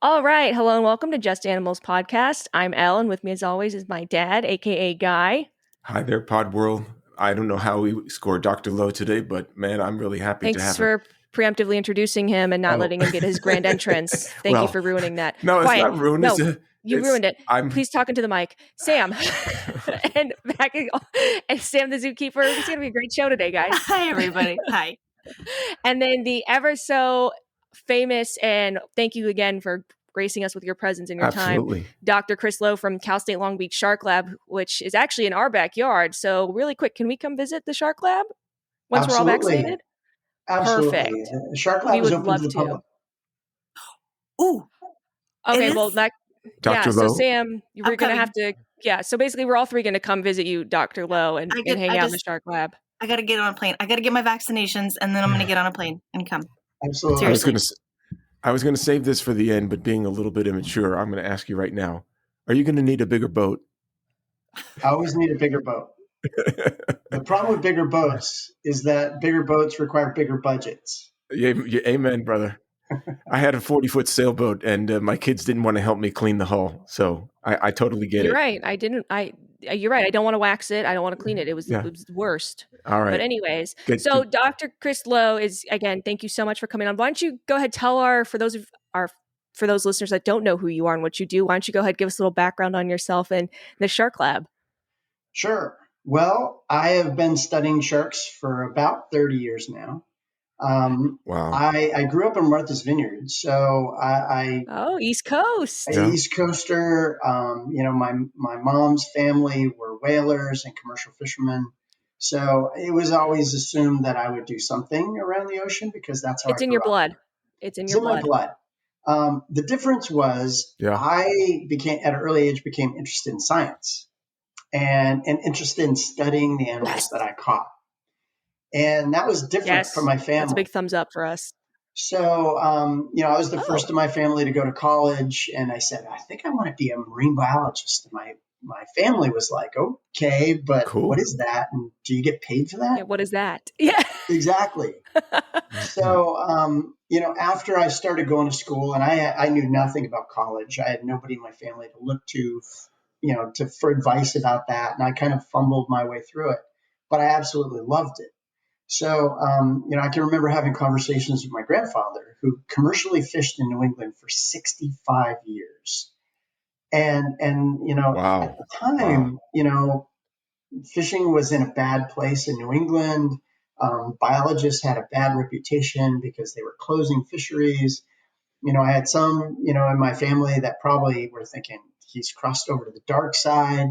All right. Hello and welcome to Just Animals podcast. I'm Elle, and with me as always is my dad, aka Guy. Hi there, Pod World. I don't know how we scored Dr. Lowe today, but man, I'm really happy to Thanks have him. for preemptively introducing him and not Oh. letting him get his grand entrance. Thank you for ruining that. No, it's Quiet. not ruined. No, you ruined it. I'm Please talk into the mic. Sam. and Sam the zookeeper. It's going to be a great show today, guys. Hi, everybody. Hi. And then the ever so famous, and thank you again for gracing us with your presence and your Absolutely. time, Dr. Chris Lowe from Cal State Long Beach Shark Lab, which is actually in our backyard. So really quick, can we come visit the Shark Lab once Absolutely. we're all vaccinated? Absolutely. Perfect. Shark Lab is open to the public. Ooh. Okay, well, that, Dr. So Lowe? Sam, we're going to have to, so basically we're all three going to come visit you, Dr. Lowe, and hang out in the Shark Lab. I got to get on a plane. I got to get my vaccinations, and then I'm going to get on a plane and come. Absolutely. I was going to save this for the end, but being a little bit immature, I'm going to ask you right now. Are you going to need a bigger boat? I always need a bigger boat. The problem with bigger boats is that bigger boats require bigger budgets. Yeah, amen, brother. I had a 40-foot sailboat, and my kids didn't want to help me clean the hull, so I totally get it. You're right. You're right. I don't want to wax it. I don't want to clean it. It was the worst. All right. But anyways, Dr. Chris Lowe is, again, thank you so much for coming on. Why don't you go ahead, tell for those listeners that don't know who you are and what you do, why don't you go ahead, give us a little background on yourself and the Shark Lab? Sure. Well, I have been studying sharks for about 30 years now. Wow. I grew up in Martha's Vineyard, so East Coast. East Coaster. My mom's family were whalers and commercial fishermen, so it was always assumed that I would do something around the ocean because that's how it's in your blood. It's in your blood. My blood. The difference was I became at an early age interested in science and interested in studying the animals that I caught. And that was different from my family. That's a big thumbs up for us. So, I was the first of my family to go to college, and I said, I think I want to be a marine biologist. And my family was like, okay, but What is that? And do you get paid for that? Yeah, what is that? Yeah, exactly. So, after I started going to school, and I knew nothing about college, I had nobody in my family to look to, for advice about that. And I kind of fumbled my way through it, but I absolutely loved it. So, I can remember having conversations with my grandfather who commercially fished in New England for 65 years. And wow. At the time, fishing was in a bad place in New England. Biologists had a bad reputation because they were closing fisheries. I had some, in my family that probably were thinking he's crossed over to the dark side.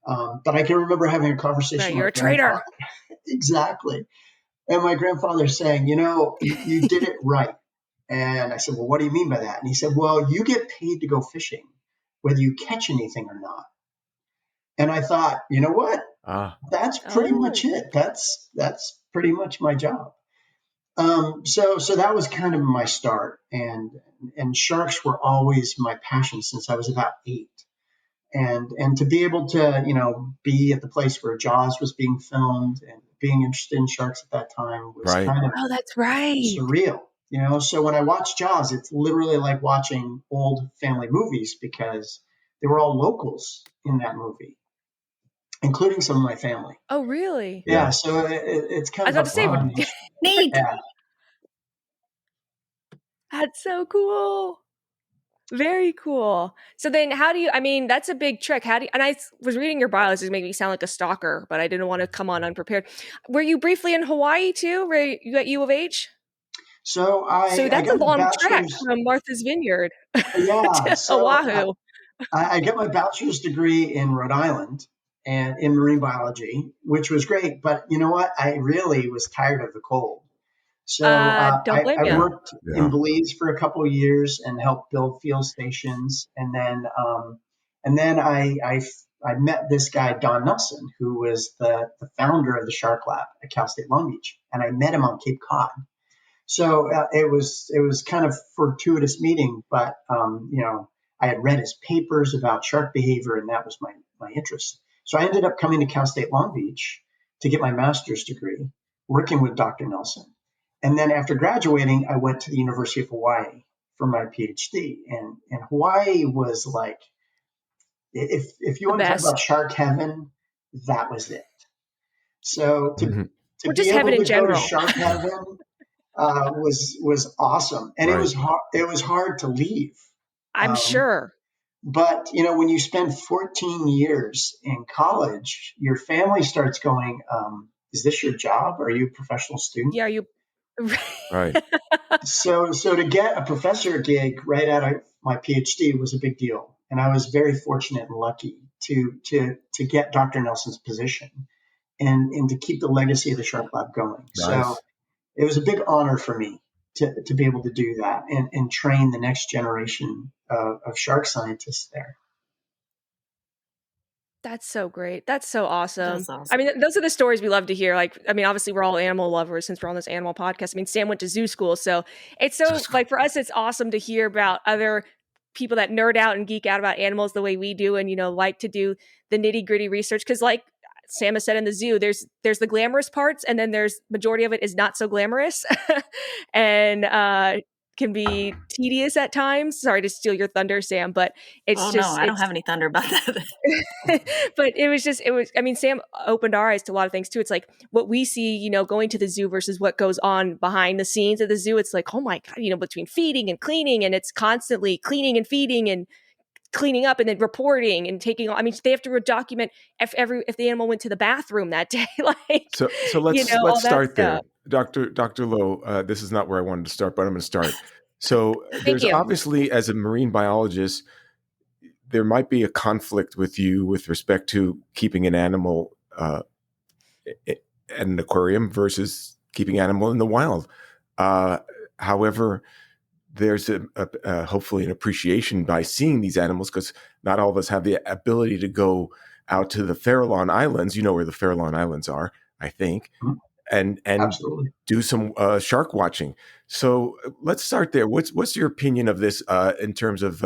But I can remember having a conversation. Right, you're a traitor. Exactly. And my grandfather saying, you did it right. And I said, well, what do you mean by that? And he said, well, you get paid to go fishing, whether you catch anything or not. And I thought, you know what? That's pretty much it. That's pretty much my job. So that was kind of my start. And sharks were always my passion since I was about 8. And to be able to, be at the place where Jaws was being filmed and being interested in sharks at that time was kind of that's right. surreal. So when I watch Jaws, it's literally like watching old family movies because they were all locals in that movie, including some of my family. Oh, really? Yeah. So it's kind of neat. Yeah. That's so cool. Very cool. So then that's a big trick. And I was reading your bio, this is making me sound like a stalker, but I didn't want to come on unprepared. Were you briefly in Hawaii too? Were you at U of H? So that's a long trek from Martha's Vineyard to Oahu. I got my bachelor's degree in Rhode Island and in marine biology, which was great. But you know what? I really was tired of the cold. So I worked in Belize for a couple of years and helped build field stations. And then I met this guy, Don Nelson, who was the founder of the Shark Lab at Cal State Long Beach. And I met him on Cape Cod. So it was kind of fortuitous meeting, but I had read his papers about shark behavior, and that was my interest. So I ended up coming to Cal State Long Beach to get my master's degree, working with Dr. Nelson. And then after graduating, I went to the University of Hawaii for my PhD. And Hawaii was like, if you want to talk about shark heaven, that was it. So to or be just heaven able in to go to general. shark heaven was awesome. And Right. it was hard to leave. I'm sure. But, when you spend 14 years in college, your family starts going, is this your job? Are you a professional student? Yeah, you. Right. So to get a professor gig right out of my PhD was a big deal. And I was very fortunate and lucky to get Dr. Nelson's position and to keep the legacy of the Shark Lab going. Nice. So it was a big honor for me to be able to do that and train the next generation of shark scientists there. That's so great. That's so awesome. That's awesome. I mean, those are the stories we love to hear. Like, I mean, obviously we're all animal lovers since we're on this animal podcast. I mean, Sam went to zoo school. So it's so like for us, it's awesome to hear about other people that nerd out and geek out about animals the way we do and, like to do the nitty gritty research. Cause like Sam has said in the zoo, there's the glamorous parts and then there's majority of it is not so glamorous and, can be tedious at times. Sorry to steal your thunder, Sam, but it's no, I don't have any thunder about that. But I mean, Sam opened our eyes to a lot of things too. It's like what we see, going to the zoo versus what goes on behind the scenes of the zoo. It's like, oh my God, between feeding and cleaning, and it's constantly cleaning and feeding and cleaning up and then reporting and taking, I mean, they have to document if the animal went to the bathroom that day. Like, so let's start there. Dr. Lowe, this is not where I wanted to start, but I'm going to start. So there's obviously, as a marine biologist, there might be a conflict with you with respect to keeping an animal at an aquarium versus keeping an animal in the wild. However, there's hopefully an appreciation by seeing these animals, because not all of us have the ability to go out to the Farallon Islands. You know where the Farallon Islands are, I think, and Absolutely. Do some shark watching. So let's start there. What's your opinion of this in terms of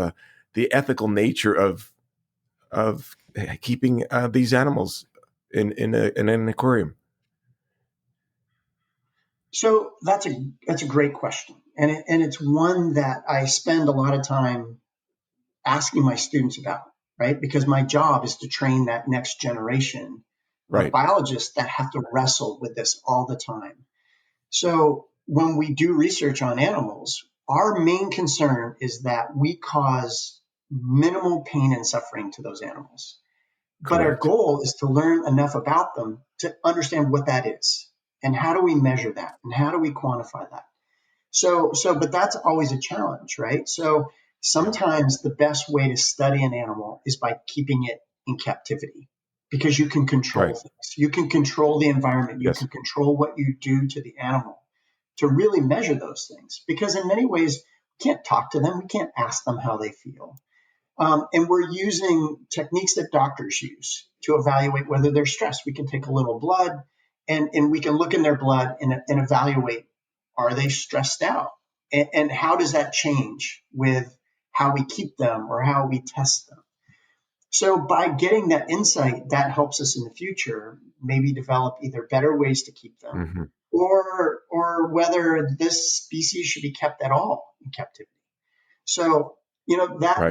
the ethical nature of keeping these animals in an aquarium? So that's a great question, and it's one that I spend a lot of time asking my students about, right? Because my job is to train that next generation of biologists that have to wrestle with this all the time. So when we do research on animals, our main concern is that we cause minimal pain and suffering to those animals. But our goal is to learn enough about them to understand what that is and how do we measure that and how do we quantify that. But that's always a challenge, right? So sometimes the best way to study an animal is by keeping it in captivity, because you can control things. You can control the environment. You can control what you do to the animal to really measure those things. Because in many ways, we can't talk to them. We can't ask them how they feel. And we're using techniques that doctors use to evaluate whether they're stressed. We can take a little blood and we can look in their blood and evaluate, are they stressed out? And how does that change with how we keep them or how we test them? So by getting that insight, that helps us in the future maybe develop either better ways to keep them or whether this species should be kept at all in captivity. So,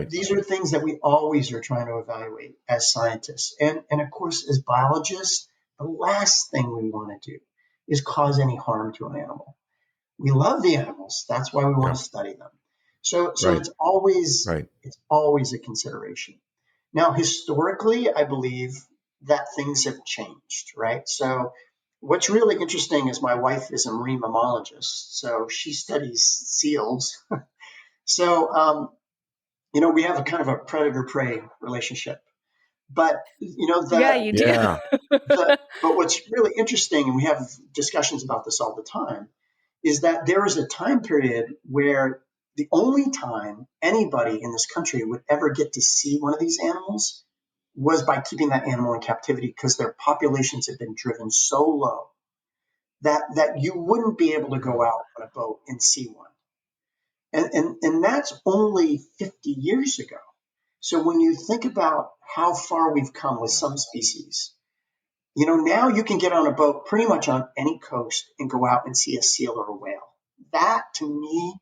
these are things that we always are trying to evaluate as scientists. And of course, as biologists, the last thing we want to do is cause any harm to an animal. We love the animals. That's why we want to study them. So it's always a consideration. Now, historically, I believe that things have changed, right? So what's really interesting is my wife is a marine mammologist. So she studies seals. So, we have a kind of a predator-prey relationship. But, you do. But what's really interesting, and we have discussions about this all the time, is that there is a time period where the only time anybody in this country would ever get to see one of these animals was by keeping that animal in captivity, because their populations have been driven so low that you wouldn't be able to go out on a boat and see one. And that's only 50 years ago. So when you think about how far we've come with some species, now you can get on a boat pretty much on any coast and go out and see a seal or a whale. That, to me,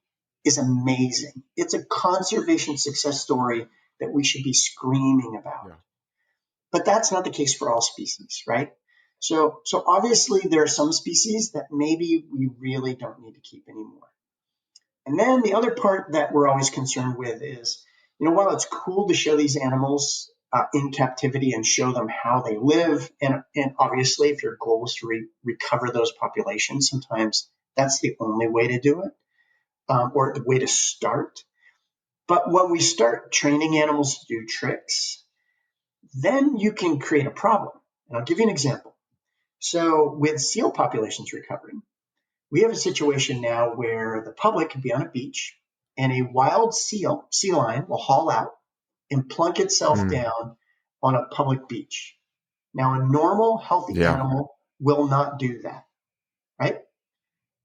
is amazing. It's a conservation success story that we should be screaming about. Yeah. But that's not the case for all species, right? So obviously there are some species that maybe we really don't need to keep anymore. And then the other part that we're always concerned with is, while it's cool to show these animals in captivity and show them how they live, and obviously if your goal is to recover those populations, sometimes that's the only way to do it, or the way to start. But when we start training animals to do tricks, then you can create a problem. And I'll give you an example. So with seal populations recovering, we have a situation now where the public can be on a beach and a wild sea lion will haul out and plunk itself down on a public beach. Now, a normal, healthy animal will not do that, right?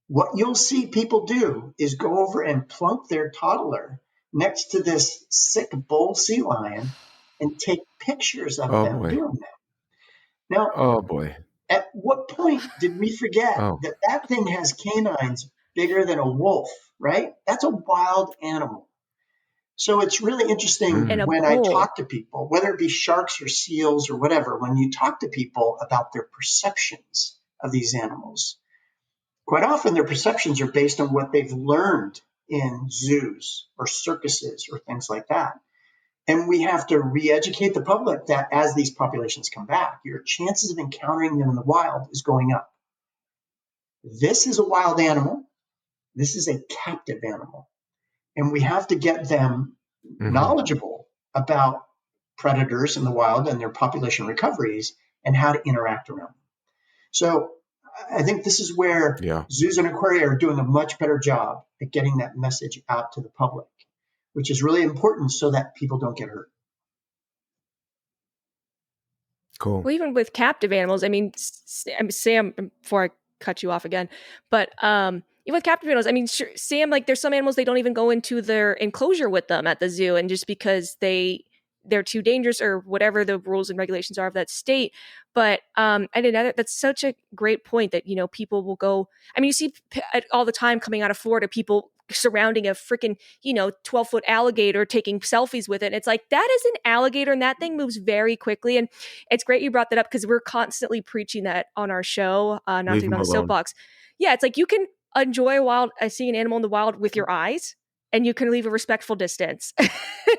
What you'll see people do is go over and plunk their toddler next to this sick bull sea lion and take pictures of them doing that. Now, oh boy. At what point did we forget that thing has canines bigger than a wolf, right? That's a wild animal. So it's really interesting when I talk to people, whether it be sharks or seals or whatever, when you talk to people about their perceptions of these animals, quite often their perceptions are based on what they've learned in zoos or circuses or things like that. And we have to re-educate the public that as these populations come back, your chances of encountering them in the wild is going up. This is a wild animal. This is a captive animal. And we have to get them knowledgeable about predators in the wild and their population recoveries and how to interact around them. So I think this is where zoos and aquaria are doing a much better job at getting that message out to the public, which is really important so that people don't get hurt. Cool. Well, even with captive animals, I mean, Sam, before I cut you off again, but even with captive animals, I mean, sure, Sam, like there's some animals, they don't even go into their enclosure with them at the zoo, and just because they're too dangerous or whatever the rules and regulations are of that state. But that's such a great point that, people will go, I mean, you see all the time coming out of Florida, people surrounding a freaking 12-foot alligator, taking selfies with it. And it's like, that is an alligator and that thing moves very quickly. And it's great you brought that up because we're constantly preaching that on our show, not to be on the soapbox. Yeah, it's like you can enjoy seeing an animal in the wild with your eyes, and you can leave a respectful distance.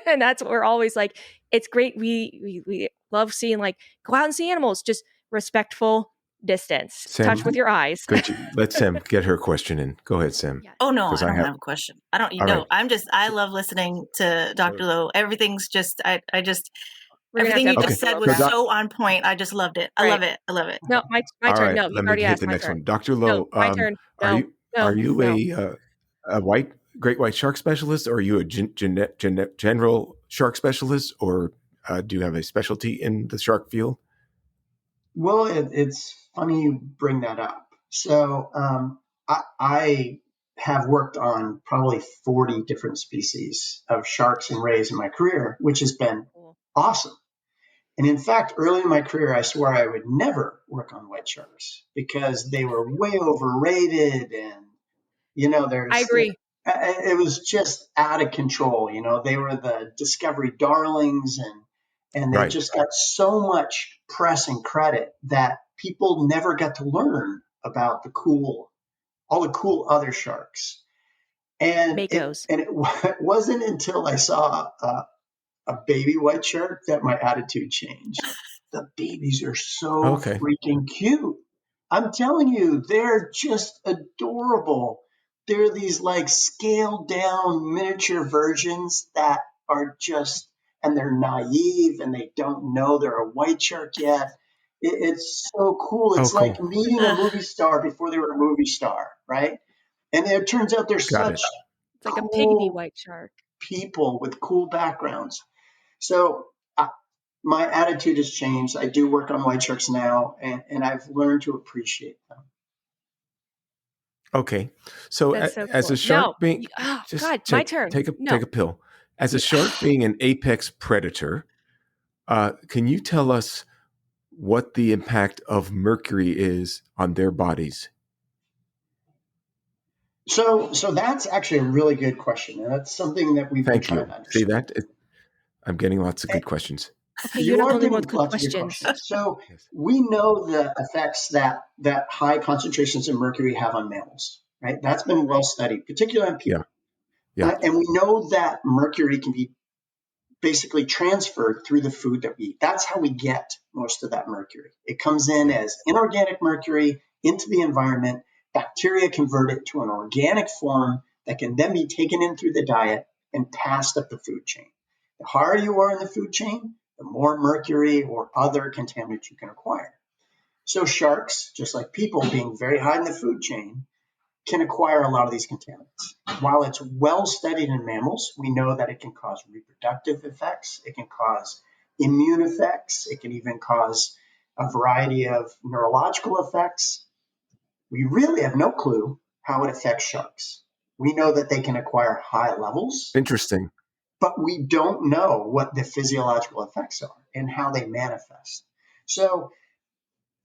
And that's what we're always like, it's great. We love seeing, like, go out and see animals, just respectful distance. Sam, touch with your eyes. Let Sam get her question in. Go ahead, Sam. Oh no, I don't have a question. I don't, right. I love listening to Dr. Lowe. Everything's just, everything you just said was so on point. I just loved it. I love it. No, my turn. No, let me hit the next one. Dr. Lowe, my turn. Are you a great white shark specialist, or are you a general shark specialist, or do you have a specialty in the shark field? Well, it's funny you bring that up. So I have worked on probably 40 different species of sharks and rays in my career, which has been awesome. And in fact, early in my career, I swore I would never work on white sharks because they were way overrated. And, I agree. It was just out of control. They were the Discovery darlings and they just got so much press and credit that people never got to learn about all the cool other sharks. And it wasn't until I saw a baby white shark that my attitude changed. The babies are so freaking cute. I'm telling you, they're just adorable. They're these like scaled down miniature versions that are just, and they're naive and they don't know they're a white shark yet. It's so cool. It's like meeting a movie star before they were a movie star, right? And it turns out they're such it's like a pygmy white shark. People with cool backgrounds. So my attitude has changed. I do work on white sharks now, and I've learned to appreciate them. Okay. So, as a shark being... my turn. Take a pill. As a shark being an apex predator, can you tell us what the impact of mercury is on their bodies? So that's actually a really good question, and that's something that we've been trying to understand. See that? I'm getting lots of good questions. Okay, you're not the only one with good questions. So we know the effects that high concentrations of mercury have on mammals, right? That's been well studied, particularly on people. Yeah. And we know that mercury can be basically transferred through the food that we eat. That's how we get most of that mercury. It comes in as inorganic mercury into the environment. Bacteria convert it to an organic form that can then be taken in through the diet and passed up the food chain. The higher you are in the food chain, the more mercury or other contaminants you can acquire. So sharks, just like people, being very high in the food chain, can acquire a lot of these contaminants. While it's well studied in mammals, we know that it can cause reproductive effects, it can cause immune effects, it can even cause a variety of neurological effects. We really have no clue how it affects sharks. We know that they can acquire high levels. Interesting. But we don't know what the physiological effects are and how they manifest. So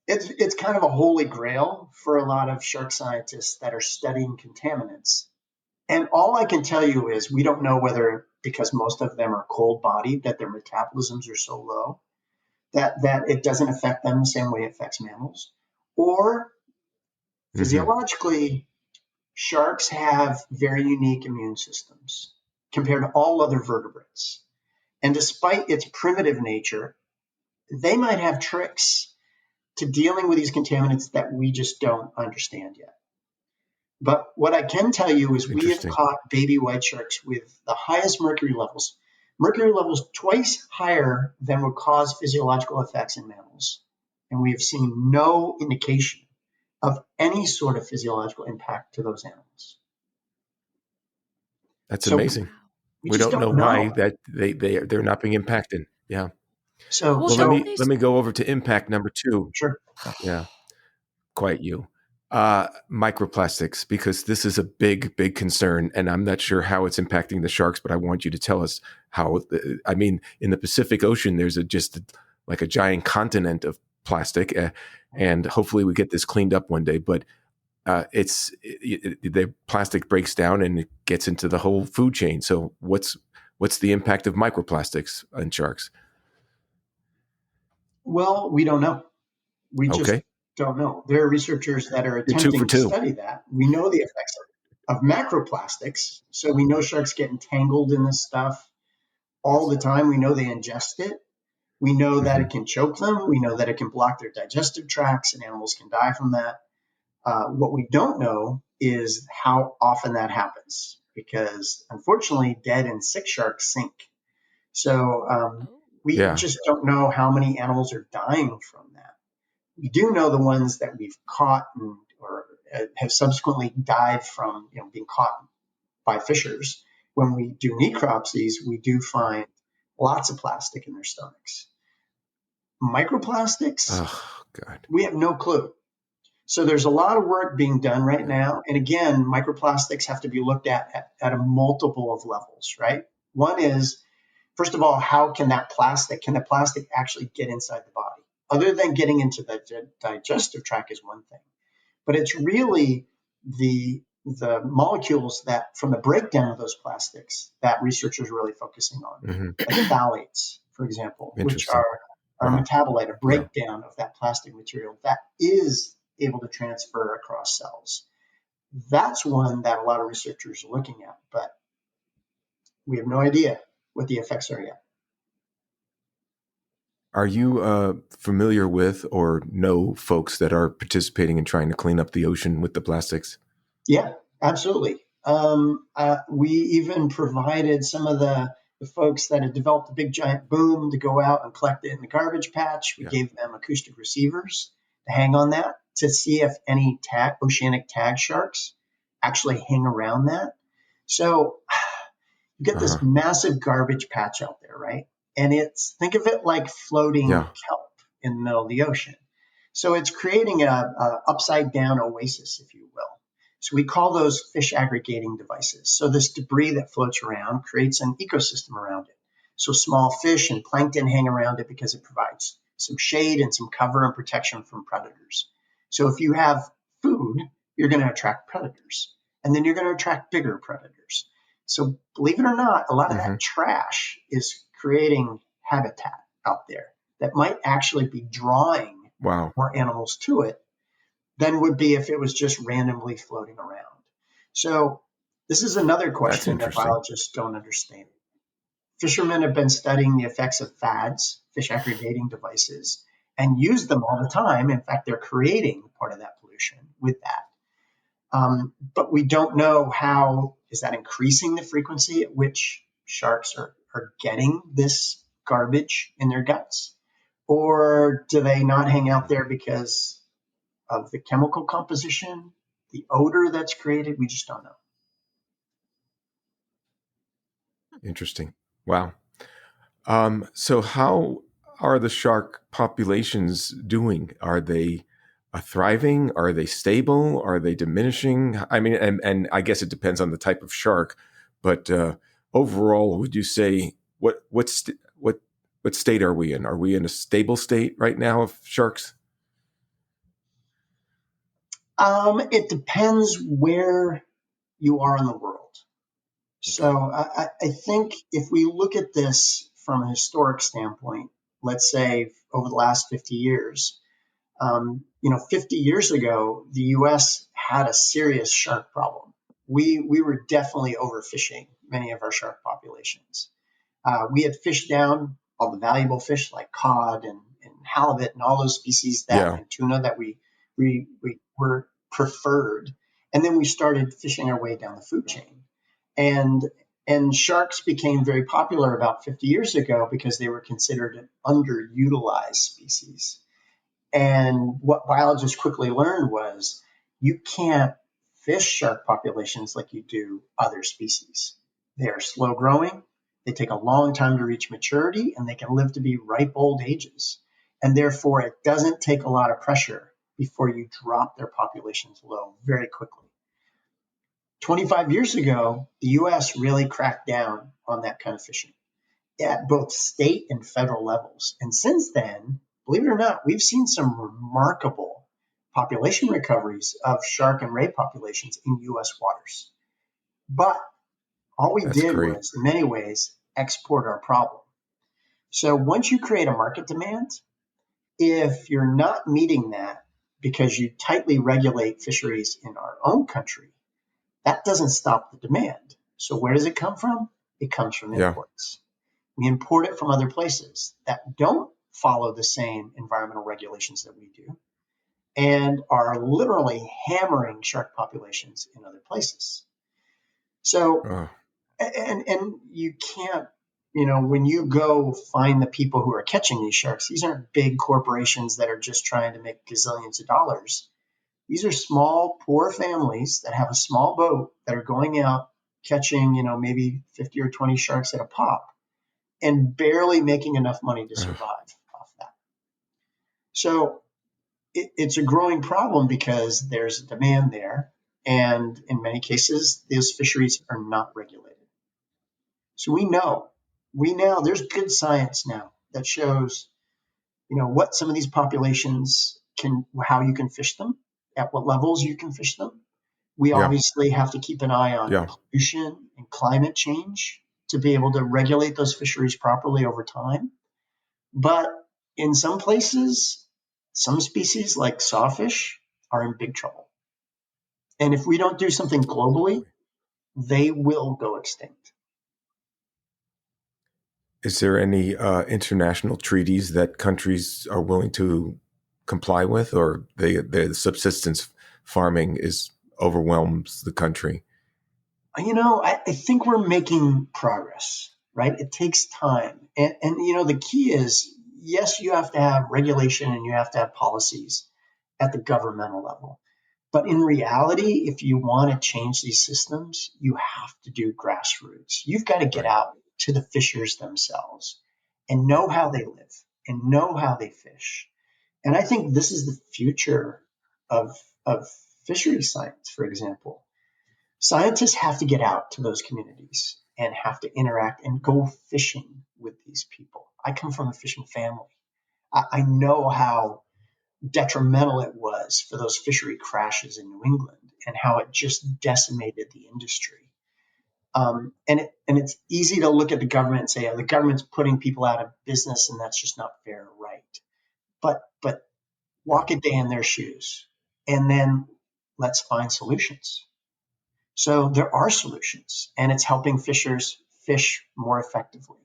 it's kind of a holy grail for a lot of shark scientists that are studying contaminants. And all I can tell you is we don't know whether, because most of them are cold-bodied, that their metabolisms are so low that it doesn't affect them the same way it affects mammals. Or physiologically, sharks have very unique immune systems compared to all other vertebrates. And despite its primitive nature, they might have tricks to dealing with these contaminants that we just don't understand yet. But what I can tell you is we have caught baby white sharks with the highest mercury levels twice higher than would cause physiological effects in mammals. And we have seen no indication of any sort of physiological impact to those animals. That's amazing. We don't know why that they're not being impacted. Yeah. So let me go over to impact number 2. Sure. Yeah. Quite you. Microplastics, because this is a big concern, and I'm not sure how it's impacting the sharks, but I want you to tell us how. In the Pacific Ocean, there's just like a giant continent of plastic, and hopefully we get this cleaned up one day. But the plastic breaks down and it gets into the whole food chain. So what's the impact of microplastics on sharks? Well, we don't know. We just don't know. There are researchers that are attempting to study that. We know the effects of macroplastics. So we know sharks get entangled in this stuff all the time. We know they ingest it. We know that it can choke them. We know that it can block their digestive tracts and animals can die from that. What we don't know is how often that happens, because unfortunately dead and sick sharks sink. So we just don't know how many animals are dying from that. We do know the ones that we've caught or have subsequently died from being caught by fishers. When we do necropsies, we do find lots of plastic in their stomachs. Microplastics, we have no clue. So there's a lot of work being done right now. And again, microplastics have to be looked at a multiple of levels, right? One is, first of all, how can the plastic actually get inside the body? Other than getting into the digestive tract is one thing. But it's really the molecules that from the breakdown of those plastics that researchers are really focusing on. Like phthalates, for example, which are a metabolite, a breakdown of that plastic material that is able to transfer across cells. That's one that a lot of researchers are looking at, but we have no idea what the effects are yet. Are you familiar with or know folks that are participating in trying to clean up the ocean with the plastics? Yeah, absolutely. We even provided some of the folks that had developed a big giant boom to go out and collect it in the garbage patch. We gave them acoustic receivers to hang on that to see if any oceanic tag sharks actually hang around that. So you get this massive garbage patch out there, right? And think of it like floating kelp in the middle of the ocean. So it's creating a upside down oasis, if you will. So we call those fish aggregating devices. So this debris that floats around creates an ecosystem around it. So small fish and plankton hang around it because it provides some shade and some cover and protection from predators. So if you have food, you're going to attract predators. And then you're going to attract bigger predators. So believe it or not, a lot of that trash is creating habitat out there that might actually be drawing more animals to it than would be if it was just randomly floating around. So this is another question that biologists don't understand. Fishermen have been studying the effects of fads, fish aggregating devices, and use them all the time. In fact, they're creating part of that pollution with that. But we don't know how, is that increasing the frequency at which sharks are getting this garbage in their guts? Or do they not hang out there because of the chemical composition, the odor that's created? We just don't know. Interesting. Wow. So how are the shark populations doing? Are they thriving? Are they stable? Are they diminishing? I mean, and I guess it depends on the type of shark, but overall, would you say what state are we in? Are we in a stable state right now of sharks? It depends where you are in the world. So I think if we look at this from a historic standpoint, let's say over the last 50 years, 50 years ago, the U.S. had a serious shark problem. We were definitely overfishing many of our shark populations. We had fished down all the valuable fish like cod and halibut and all those species and tuna that we were preferred. And then we started fishing our way down the food chain. And sharks became very popular about 50 years ago because they were considered an underutilized species. And what biologists quickly learned was you can't fish shark populations like you do other species. They are slow growing, they take a long time to reach maturity, and they can live to be ripe old ages. And therefore, it doesn't take a lot of pressure before you drop their populations low very quickly. 25 years ago, the U.S. really cracked down on that kind of fishing at both state and federal levels. And since then, believe it or not, we've seen some remarkable population recoveries of shark and ray populations in U.S. waters. But all we did was, in many ways, export our problem. So once you create a market demand, if you're not meeting that because you tightly regulate fisheries in our own country, that doesn't stop the demand. So where does it come from? It comes from imports. We import it from other places that don't follow the same environmental regulations that we do and are literally hammering shark populations in other places. So, and you can't, when you go find the people who are catching these sharks, these aren't big corporations that are just trying to make gazillions of dollars. These are small, poor families that have a small boat that are going out catching, maybe 50 or 20 sharks at a pop and barely making enough money to survive off that. So it's a growing problem because there's a demand there. And in many cases, those fisheries are not regulated. So we know there's good science now that shows, what some of these populations how you can fish them, at what levels you can fish them. We obviously have to keep an eye on pollution and climate change to be able to regulate those fisheries properly over time. But in some places, some species like sawfish are in big trouble. And if we don't do something globally, they will go extinct. Is there any international treaties that countries are willing to comply with, or the subsistence farming overwhelms the country? I think we're making progress, right? It takes time. And the key is, yes, you have to have regulation and you have to have policies at the governmental level. But in reality, if you want to change these systems, you have to do grassroots. You've got to get out to the fishers themselves and know how they live and know how they fish. And I think this is the future of fishery science, for example. Scientists have to get out to those communities and have to interact and go fishing with these people. I come from a fishing family. I know how detrimental it was for those fishery crashes in New England and how it just decimated the industry. And it's easy to look at the government and say, the government's putting people out of business, and that's just not fair, right? But walk a day in their shoes, and then let's find solutions. So there are solutions, and it's helping fishers fish more effectively,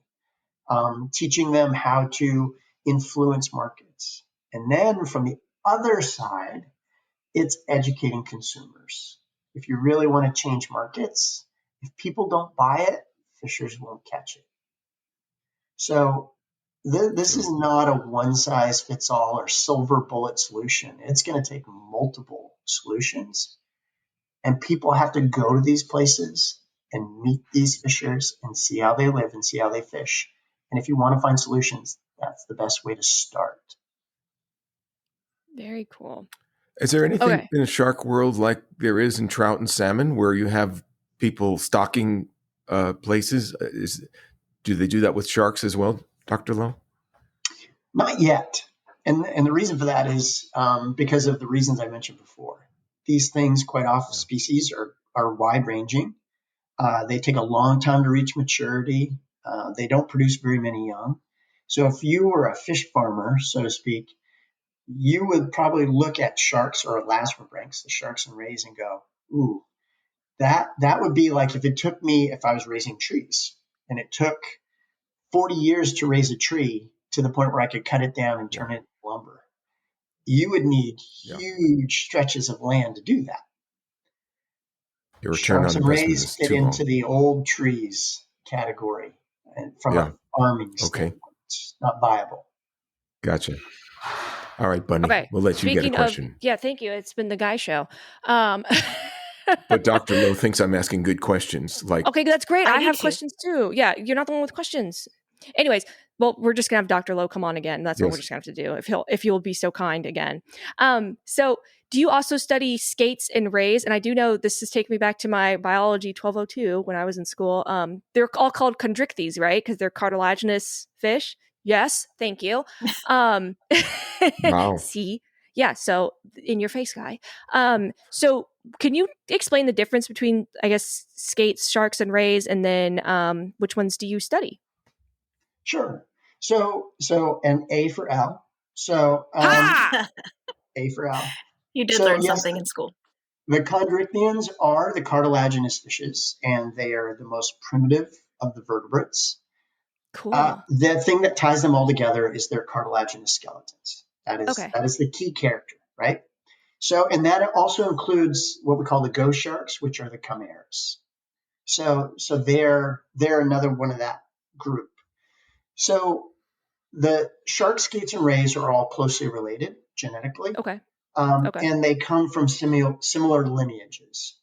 teaching them how to influence markets. And then from the other side, it's educating consumers. If you really want to change markets, if people don't buy it, fishers won't catch it. So this is not a one-size-fits-all or silver bullet solution. It's going to take multiple solutions. And people have to go to these places and meet these fishers and see how they live and see how they fish. And if you want to find solutions, that's the best way to start. Very cool. Is there anything in the shark world like there is in trout and salmon where you have people stocking places? Do they do that with sharks as well, Dr. Lowe? Not yet. And the reason for that is because of the reasons I mentioned before. These things, quite often, species are wide-ranging. They take a long time to reach maturity. They don't produce very many young. So if you were a fish farmer, so to speak, you would probably look at sharks or elasmobranchs, the sharks and rays, and go, ooh, that would be like if it took me, if I was raising trees, and it took 40 years to raise a tree to the point where I could cut it down and turn it into lumber. You would need huge stretches of land to do that. Your return on investment is fit into the old trees category, and from a farming standpoint, it's not viable. Gotcha. All right, Bunny. Okay. We'll let you get a question. Thank you. It's been the guy show. But Dr. Lowe thinks I'm asking good questions. Okay, that's great. I have questions too. Yeah, you're not the one with questions. Anyways, well, we're just gonna have Dr. Lowe come on again. That's what we're just gonna have to do if you'll be so kind again. So do you also study skates and rays? And I do know this is taking me back to my biology 1202 when I was in school. They're all called chondrichthyes, right? Because they're cartilaginous fish. Yes, thank you. Wow. See, yeah. So in your face, guy. So can you explain the difference between, I guess, skates, sharks, and rays, and then which ones do you study? Sure. So and A for L. So A for L. You did learn something in school. The chondrichthyans are the cartilaginous fishes, and they are the most primitive of the vertebrates. Cool. The thing that ties them all together is their cartilaginous skeletons. That is the key character, right? So, and that also includes what we call the ghost sharks, which are the chimeras. So they're another one of that group. So the shark, skates, and rays are all closely related genetically. Okay. And they come from similar lineages.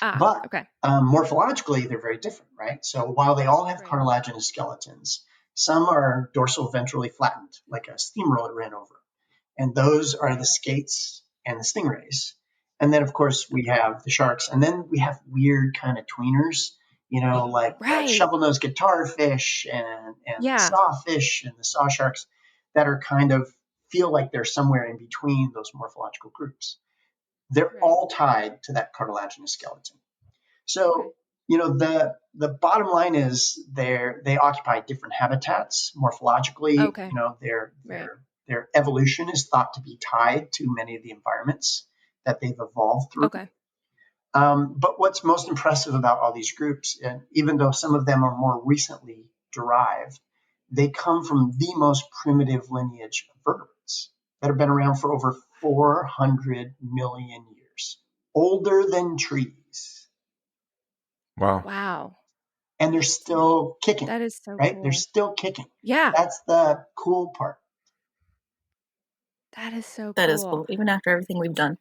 But morphologically, they're very different, right? So while they all have cartilaginous skeletons, some are dorsal ventrally flattened, like a steamroller ran over. And those are the skates and the stingrays. And then, of course, we have the sharks. And then we have weird kind of tweeners, like shovel-nosed guitar fish and sawfish and the saw sharks that are kind of feel like they're somewhere in between those morphological groups. They're all tied to that cartilaginous skeleton. So, the bottom line is they occupy different habitats morphologically. Okay. Their evolution is thought to be tied to many of the environments that they've evolved through. Okay. But what's most impressive about all these groups, and even though some of them are more recently derived, they come from the most primitive lineage of vertebrates that have been around for over 400 million years, older than trees. Wow. And they're still kicking. That is so right? Cool. They're still kicking. Yeah. That's the cool part. That is so cool. That is cool, even after everything we've done.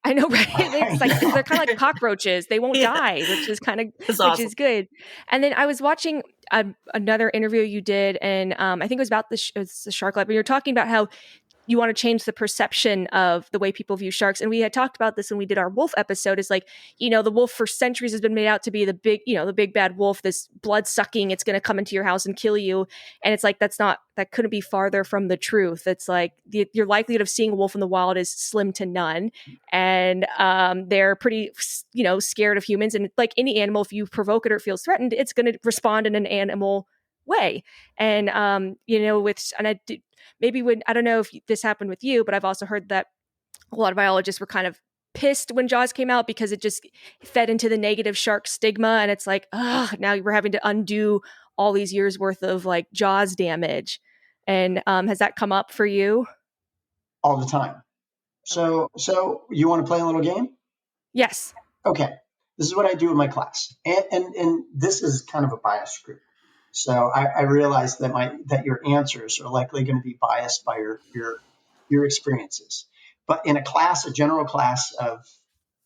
I know, right? It's like they're kind of like cockroaches; they won't die, which is kind of which is good. And then I was watching another interview you did, and I think it was about the Shark Lab. And you're talking about how you want to change the perception of the way people view sharks. And we had talked about this when we did our wolf episode, is like, the wolf for centuries has been made out to be the big bad wolf, this blood sucking, it's going to come into your house and kill you. And it's like, that couldn't be farther from the truth. It's like your likelihood of seeing a wolf in the wild is slim to none. And they're pretty, scared of humans. And like any animal, if you provoke it or it feels threatened, it's going to respond in an animal way. And maybe when, I don't know if this happened with you, but I've also heard that a lot of biologists were kind of pissed when Jaws came out because it just fed into the negative shark stigma. And it's like, now we're having to undo all these years worth of like Jaws damage. And has that come up for you? All the time. So you want to play a little game? Yes. Okay. This is what I do in my class. And this is kind of a biased group. So I realize that your answers are likely going to be biased by your experiences. But in a general class of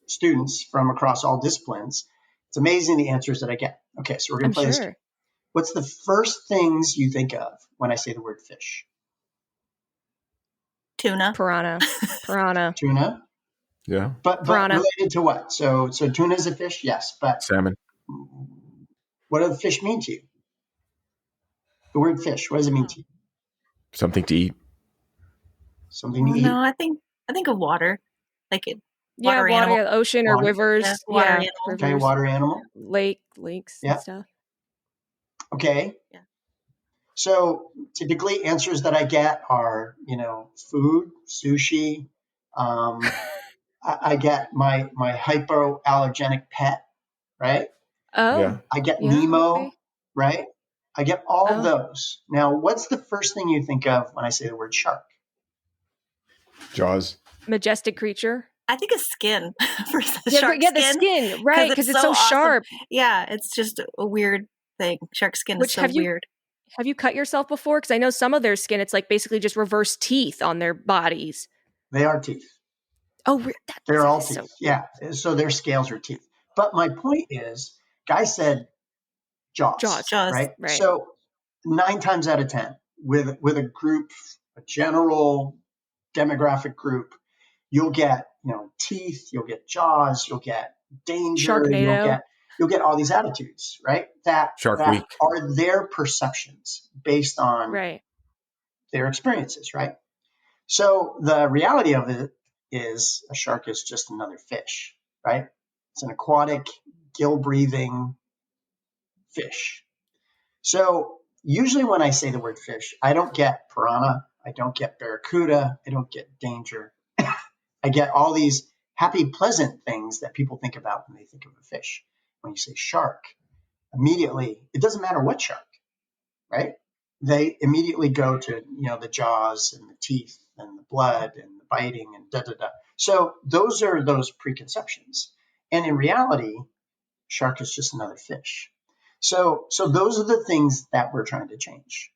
students from across all disciplines, it's amazing the answers that I get. Okay, so we're going to play this game. What's the first things you think of when I say the word fish? Tuna. Piranha. Tuna? Yeah. But related to what? So tuna is a fish? Yes. But salmon. What does fish mean to you? The word fish, what does it mean to you? Something to eat. Something to eat? No, I think of water. Like it. Water animal. Ocean or rivers. Water animal. Okay, water animal. Lakes and stuff. Okay. Yeah. So typically answers that I get are, food, sushi. I get my hypoallergenic pet, right? Oh. Yeah. I get Nemo, right? I get all of those. Now, what's the first thing you think of when I say the word shark? Jaws. Majestic creature. I think a skin. For the shark skin. The skin, right? Because it's so awesome. Sharp. Yeah, it's just a weird thing. Shark skin is so weird. Have you cut yourself before? Because I know some of their skin, it's like basically just reverse teeth on their bodies. They are teeth. Oh, they're all teeth. Yeah, so their scales are teeth. But my point is, Guy said Jaws, right? So 9 times out of 10, with a group, a general demographic group, you'll get teeth, you'll get Jaws, you'll get danger, Sharknado. you'll get all these attitudes, right? That Week are their perceptions based on their experiences, right? So the reality of it is a shark is just another fish, right? It's an aquatic, gill-breathing fish. So usually when I say the word fish, I don't get piranha, I don't get barracuda, I don't get danger. I get all these happy, pleasant things that people think about when they think of a fish. When you say shark, immediately, it doesn't matter what shark, right? They immediately go to, the jaws and the teeth and the blood and the biting and da-da-da. So those are those preconceptions. And in reality, shark is just another fish. So those are the things that we're trying to change.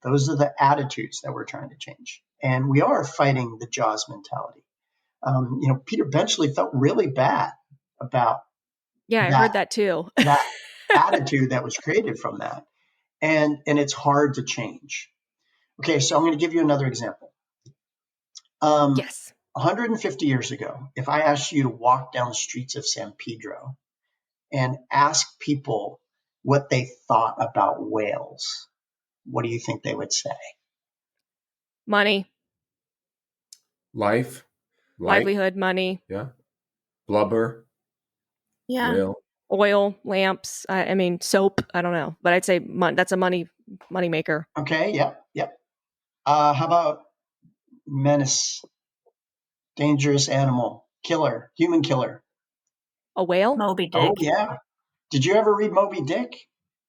Those are the attitudes that we're trying to change. And we are fighting the Jaws mentality. Peter Benchley felt really bad about I heard that too. that attitude that was created from that. And it's hard to change. Okay, so I'm going to give you another example. Yes. 150 years ago, if I asked you to walk down the streets of San Pedro and ask people what they thought about whales, what do you think they would say? Money. Livelihood, money. Yeah. Blubber. Yeah. Oil, lamps. Soap. I don't know, but I'd say that's a money maker. Okay. Yep. How about menace? Dangerous animal, killer, human killer. A whale? Moby Dick. Oh, yeah. Did you ever read Moby Dick?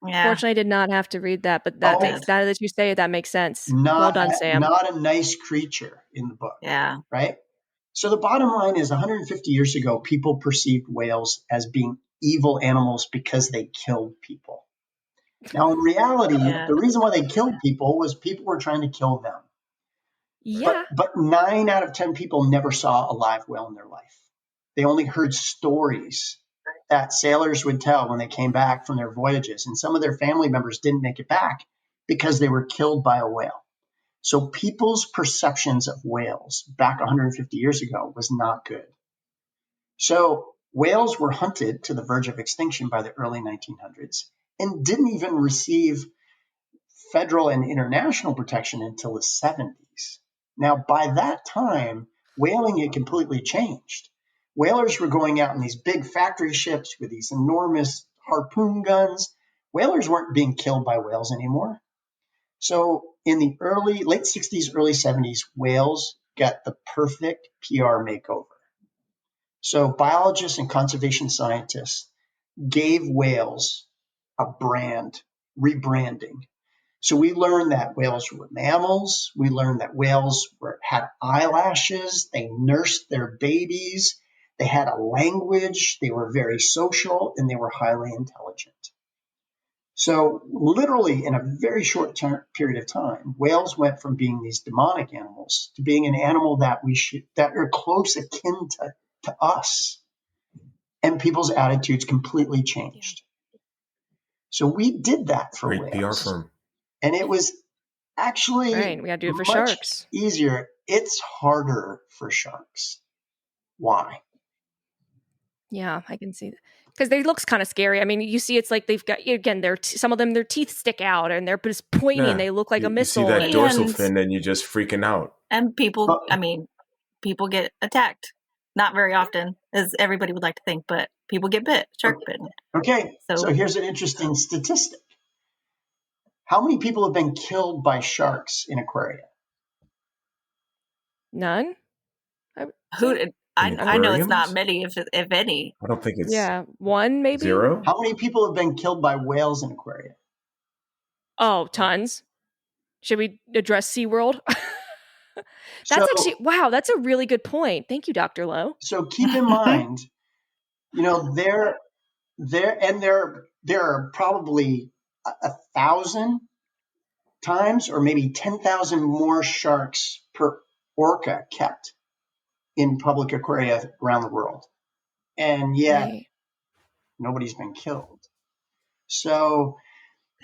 Yeah. Fortunately, I did not have to read that, but now that you say it, that makes sense. Well done, Sam. Not a nice creature in the book. Yeah. Right? So the bottom line is 150 years ago, people perceived whales as being evil animals because they killed people. Now, in reality, the reason why they killed people was people were trying to kill them. Yeah. But 9 out of 10 people never saw a live whale in their life. They only heard stories that sailors would tell when they came back from their voyages. And some of their family members didn't make it back because they were killed by a whale. So people's perceptions of whales back 150 years ago was not good. So whales were hunted to the verge of extinction by the early 1900s and didn't even receive federal and international protection until the 70s. Now, by that time, whaling had completely changed. Whalers were going out in these big factory ships with these enormous harpoon guns. Whalers weren't being killed by whales anymore. So in the late 60s, early 70s, whales got the perfect PR makeover. So biologists and conservation scientists gave whales a brand, rebranding. So we learned that whales were mammals. We learned that whales had eyelashes. They nursed their babies. They had a language. They were very social, and they were highly intelligent. So literally in a very short period of time, whales went from being these demonic animals to being an animal that are close akin to us. And people's attitudes completely changed. So we did that for whales. Great PR firm. And it was actually we gotta do it for much sharks. easier. It's harder for sharks. Why? Yeah, I can see that. Because they looks kind of scary. I mean, you see, it's like they've got, again, some of them, their teeth stick out and they're just pointy and they look like a missile. You see that dorsal fin and you're just freaking out. And people get attacked. Not very often, as everybody would like to think, but people get shark bitten. Okay, so here's an interesting statistic. How many people have been killed by sharks in aquaria? None. I know it's not many, if any. I don't think it's... Yeah, one maybe? 0? How many people have been killed by whales in aquaria? Oh, tons. Should we address SeaWorld? That's a really good point. Thank you, Dr. Lowe. So keep in mind, there are probably 1,000 times or maybe 10,000 more sharks per orca kept in public aquaria around the world. And yet nobody's been killed. So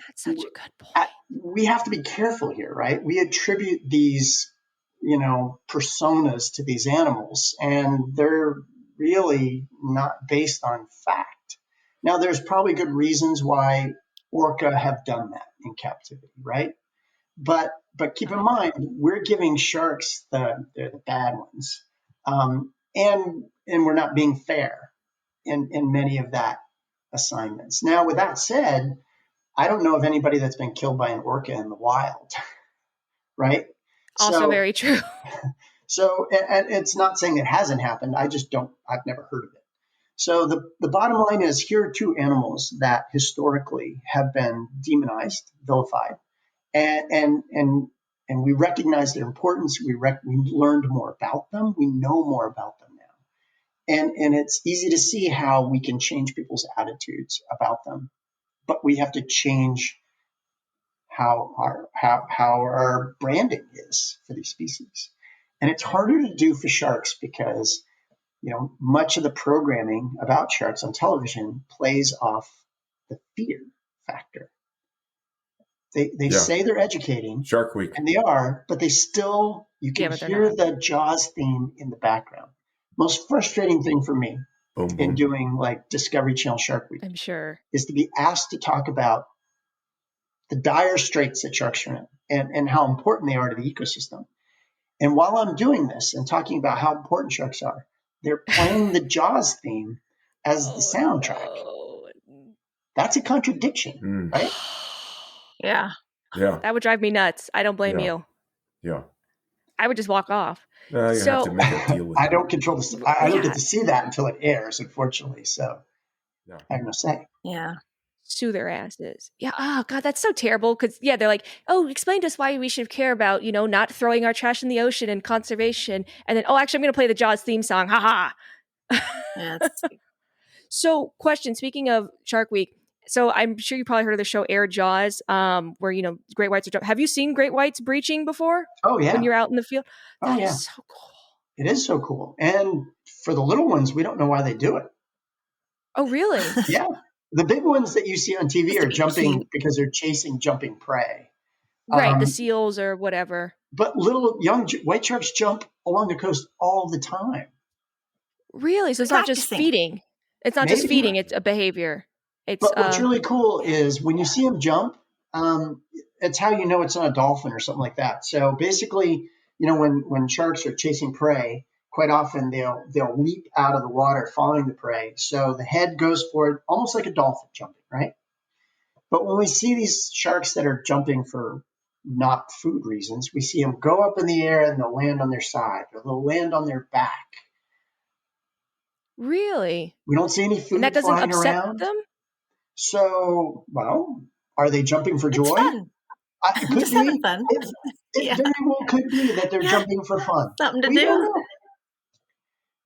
that's such a good point. We have to be careful here, right? We attribute these, personas to these animals, and they're really not based on fact. Now, there's probably good reasons why orca have done that in captivity, right? But keep in mind, we're giving sharks they're the bad ones, and we're not being fair in many of that assignments. Now, with that said, I don't know of anybody that's been killed by an orca in the wild, right? Also very true. So, and it's not saying it hasn't happened. I've never heard of it. So the bottom line is, here are two animals that historically have been demonized, vilified, and we recognize their importance. We learned more about them. We know more about them now. And it's easy to see how we can change people's attitudes about them, but we have to change how our branding is for these species. And it's harder to do for sharks because, much of the programming about sharks on television plays off the fear factor. They say they're educating, Shark Week, and they are, but you can hear the Jaws theme in the background. Most frustrating thing for me in doing like Discovery Channel Shark Week, I'm sure, is to be asked to talk about the dire straits that sharks are in and how important they are to the ecosystem. And while I'm doing this and talking about how important sharks are, they're playing the Jaws theme as the soundtrack. No. That's a contradiction, right? Yeah. That would drive me nuts. I don't blame you. Yeah. I would just walk off. You have to make a deal with I don't control this. I don't get to see that until it airs, unfortunately. So I have no say. Yeah. Sue their asses. Yeah. Oh God, that's so terrible. Because they're like, oh, explain to us why we should care about, not throwing our trash in the ocean and conservation. And then, actually, I'm going to play the Jaws theme song. Ha ha. Yes. So, question. Speaking of Shark Week, so I'm sure you probably heard of the show Air Jaws, where great whites are jumping. Have you seen great whites breaching before? Oh yeah. When you're out in the field. That is so cool. It is so cool. And for the little ones, we don't know why they do it. Oh really? Yeah. The big ones that you see on TV are jumping because they're chasing jumping prey. Right, the seals or whatever. But little young white sharks jump along the coast all the time. Really? So it's not just feeding. It's not just feeding. It's a behavior. But what's really cool is when you see them jump, it's how you know it's not a dolphin or something like that. So basically, when sharks are chasing prey, quite often they'll leap out of the water following the prey. So the head goes forward, almost like a dolphin jumping, right? But when we see these sharks that are jumping for not food reasons, we see them go up in the air and they'll land on their side or they'll land on their back. Really? We don't see any food and that doesn't flying upset around. them? So, well, are they jumping for joy? Fun. It could just be. Having fun. It very well could be that they're jumping for fun. Something to we do. Don't know.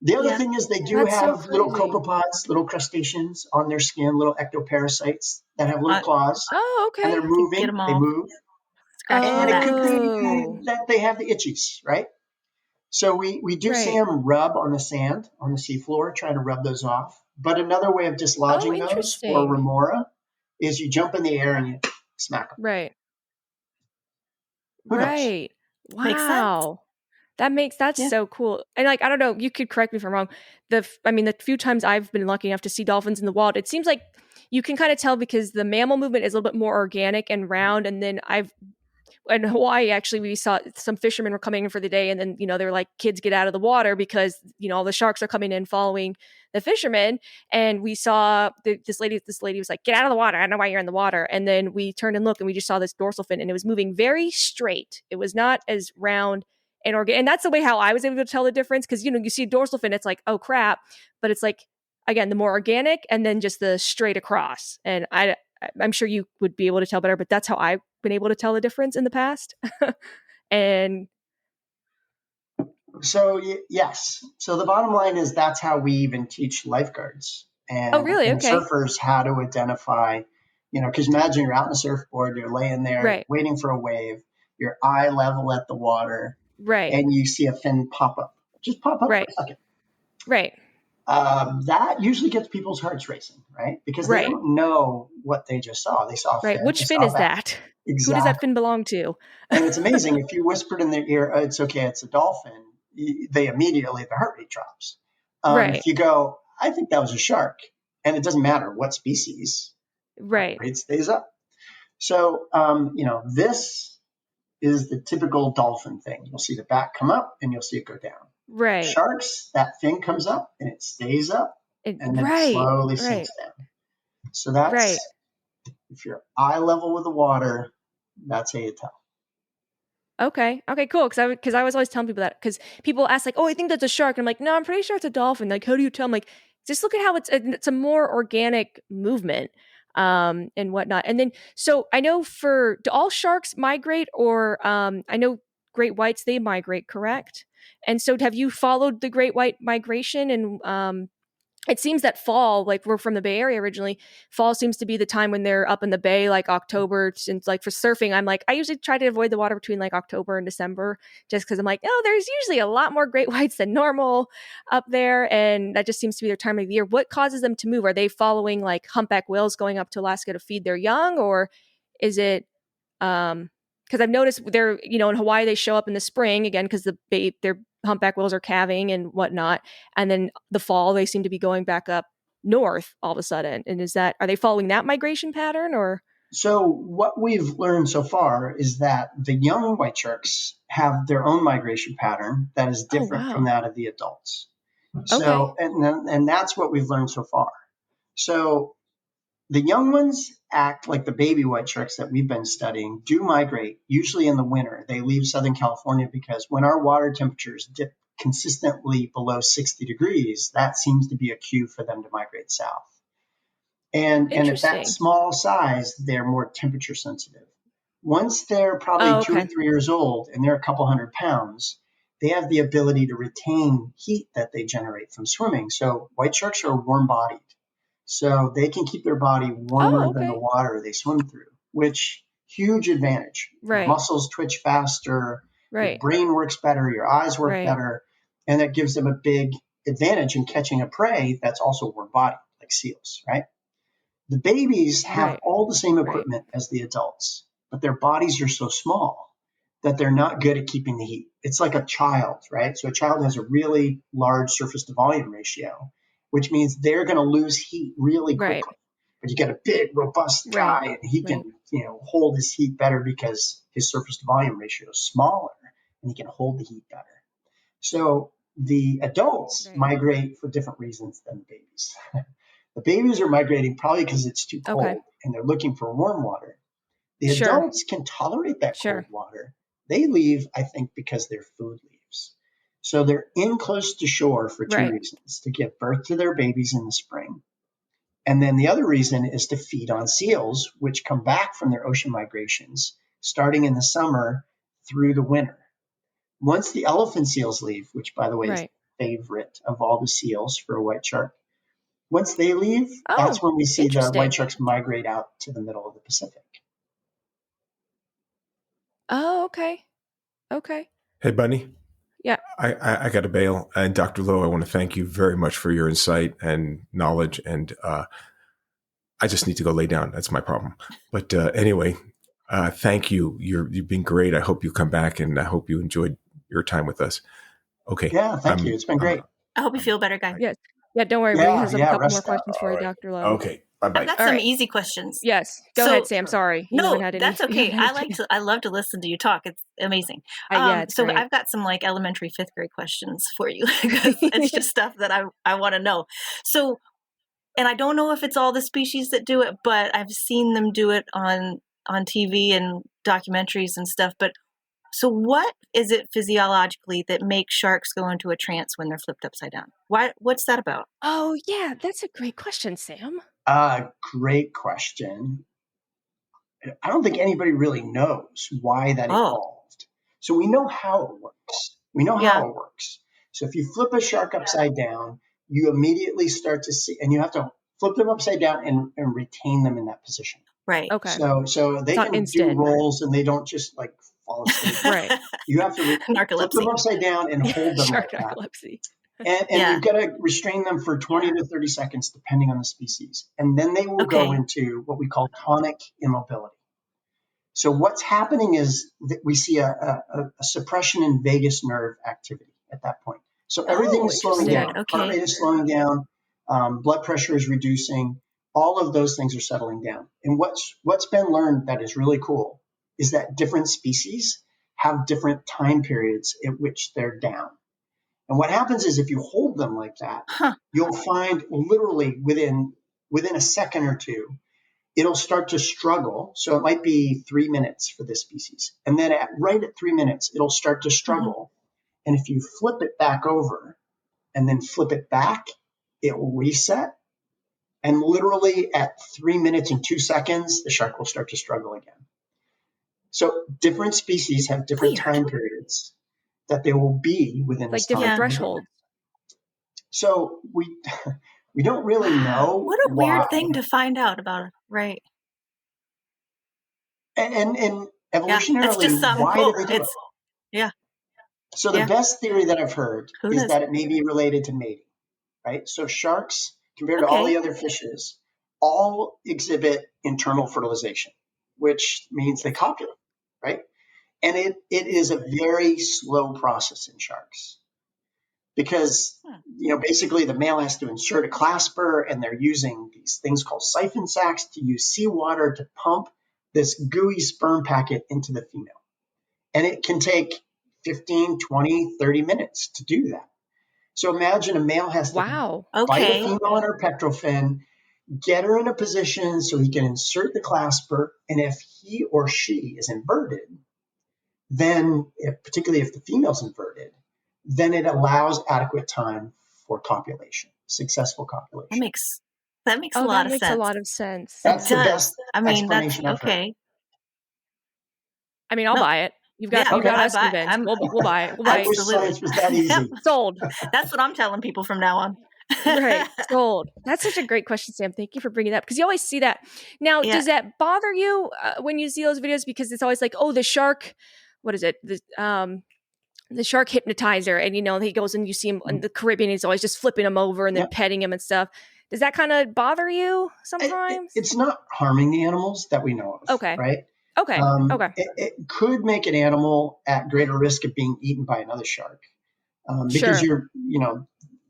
The other thing is they do have little copepods, little crustaceans on their skin, little ectoparasites that have little claws. Oh, okay. And they're moving. They move. And it could be that they have the itchies, right? So we do see them rub on the sand, on the seafloor, trying to rub those off. But another way of dislodging those for remora is you jump in the air and you smack them. Right. Who knows? Right. Wow. Makes sense. That's so cool. And I don't know, you could correct me if I'm wrong. The few times I've been lucky enough to see dolphins in the wild, it seems like you can kind of tell because the mammal movement is a little bit more organic and round. And then in Hawaii, actually, we saw some fishermen were coming in for the day, and then they were like, "Kids, get out of the water," because all the sharks are coming in following the fishermen. And we saw this lady was like, "Get out of the water! I don't know why you're in the water." And then we turned and looked, and we just saw this dorsal fin, and it was moving very straight. It was not as round and organic, and that's the way how I was able to tell the difference because you see a dorsal fin, it's like, oh crap, but it's like again the more organic, and then just the straight across. And I'm sure you would be able to tell better, but that's how I've been able to tell the difference in the past. And so, yes. So the bottom line is that's how we even teach lifeguards and surfers how to identify, because imagine you're out on a surfboard, you're laying there waiting for a wave, you're eye level at the water, and you see a fin pop up. Just pop up for a second. Right. That usually gets people's hearts racing, right? Because they don't know what they just saw. They saw a fin. Which fin is that? Exactly. Who does that fin belong to? And it's amazing. If you whispered in their ear, oh, it's okay, it's a dolphin, the heart rate drops. If you go, I think that was a shark, and it doesn't matter what species, heart rate stays up. So, this is the typical dolphin thing. You'll see the back come up, and you'll see it go down. Right. Sharks, that fin comes up and it stays up and then it slowly sinks down. So that's if you're eye level with the water, that's how you tell. Okay, cool. Because I was always telling people that because people ask like, oh, I think that's a shark. And I'm like, no, I'm pretty sure it's a dolphin. Like, how do you tell? I'm like, just look at how it's a more organic movement and whatnot. And then, so I know do all sharks migrate or I know great whites, they migrate, correct? And so have you followed the great white migration? And it seems that fall, like we're from the Bay Area originally, fall seems to be the time when they're up in the Bay, like October. Since like for surfing, I'm like, I usually try to avoid the water between like October and December just because I'm like, oh, there's usually a lot more great whites than normal up there. And that just seems to be their time of the year. What causes them to move? Are they following like humpback whales going up to Alaska to feed their young? Or is it because I've noticed they're, in Hawaii, they show up in the spring again because their humpback whales are calving and whatnot. And then the fall, they seem to be going back up north all of a sudden. And are they following that migration pattern or? So what we've learned so far is that the young white sharks have their own migration pattern that is different from that of the adults. So, and that's what we've learned so far. So the young ones act like the baby white sharks that we've been studying do migrate, usually in the winter. They leave Southern California because when our water temperatures dip consistently below 60 degrees, that seems to be a cue for them to migrate south. And at that small size, they're more temperature sensitive. Once they're probably 2 or 3 years old and they're a couple 100 pounds, they have the ability to retain heat that they generate from swimming. So white sharks are warm-bodied. So they can keep their body warmer than the water they swim through, which huge advantage. Your muscles twitch faster, your brain works better, your eyes work better, and that gives them a big advantage in catching a prey that's also warm-bodied, like seals, right? The babies have all the same equipment as the adults, but their bodies are so small that they're not good at keeping the heat. It's like a child, right? So a child has a really large surface to volume ratio, which means they're going to lose heat really quickly. Right. But you get a big, robust guy, and he can, hold his heat better because his surface to volume ratio is smaller, and he can hold the heat better. So the adults migrate for different reasons than the babies. The babies are migrating probably because it's too cold, and they're looking for warm water. The adults can tolerate that cold water. They leave, I think, because their food leaves. So they're in close to shore for two reasons: to give birth to their babies in the spring. And then the other reason is to feed on seals, which come back from their ocean migrations, starting in the summer through the winter. Once the elephant seals leave, which, by the way, is the favorite of all the seals for a white shark, once they leave, that's when we see the white sharks migrate out to the middle of the Pacific. Oh, okay. Okay. Hey, Bunny. Yeah. I got to bail. And Dr. Lowe, I want to thank you very much for your insight and knowledge. And I just need to go lay down. That's my problem. But anyway, thank you. You've been great. I hope you come back, and I hope you enjoyed your time with us. Okay. Yeah, thank you. It's been great. I hope you feel better, guys. Yes. Yeah, don't worry. Bree has a couple more questions for you, Dr. Lowe. Okay. Bye-bye. I've got some easy questions. Yes. Go ahead, Sam. Sorry. No, that's okay. I love to listen to you talk. It's amazing. It's so great. I've got some like elementary 5th grade questions for you because it's just stuff that I want to know. So, and I don't know if it's all the species that do it, but I've seen them do it on TV and documentaries and stuff. But so what is it physiologically that makes sharks go into a trance when they're flipped upside down? What's that about? Oh, yeah. That's a great question, Sam. Great question. I don't think anybody really knows why that evolved. So we know how it works. So if you flip a shark upside down, you immediately start to see, and you have to flip them upside down and retain them in that position. Right. Okay. So they can do rolls, and they don't just like fall asleep. Right. You have to flip them upside down and hold them like that. Narcolepsy. And you've got to restrain them for 20 to 30 seconds, depending on the species. And then they will go into what we call tonic immobility. So what's happening is that we see a suppression in vagus nerve activity at that point. So everything is slowing down. Heart rate is slowing down. Blood pressure is reducing. All of those things are settling down. And what's been learned that is really cool is that different species have different time periods at which they're down. And what happens is if you hold them like that, you'll find literally within a second or two, it'll start to struggle. So it might be 3 minutes for this species. And then right at 3 minutes, it'll start to struggle. Mm-hmm. And if you flip it back over and then flip it back, it will reset. And literally at 3 minutes and 2 seconds, the shark will start to struggle again. So different species have different time periods that they will be within like different thresholds. So we don't really know. What a weird thing to find out about it, right? And evolutionarily, why do they do it? Yeah. So the best theory that I've heard is that it may be related to mating, right? So sharks, compared to all the other fishes, all exhibit internal fertilization, which means they copulate, right? And it is a very slow process in sharks because, basically the male has to insert a clasper, and they're using these things called siphon sacs to use seawater to pump this gooey sperm packet into the female. And it can take 15, 20, 30 minutes to do that. So imagine a male has to bite a female on her pectoral fin, get her in a position so he can insert the clasper, and if he or she is inverted, then, particularly if the female's inverted, then it allows adequate time for copulation, successful copulation. That makes a lot of sense. That makes a lot of sense. That's the best explanation I've heard. I mean, I'll buy it. You've got us convinced. We'll buy it. I wish science was that easy. Sold. That's what I'm telling people from now on. Right. Sold. That's such a great question, Sam. Thank you for bringing that up, because you always see that. Now, does that bother you when you see those videos? Because it's always like, oh, the shark, what is it? The shark hypnotizer. And, he goes and you see him in the Caribbean. He's always just flipping him over and then petting him and stuff. Does that kind of bother you sometimes? It's not harming the animals that we know of. Okay. Right? Okay. Okay. It could make an animal at greater risk of being eaten by another shark. Because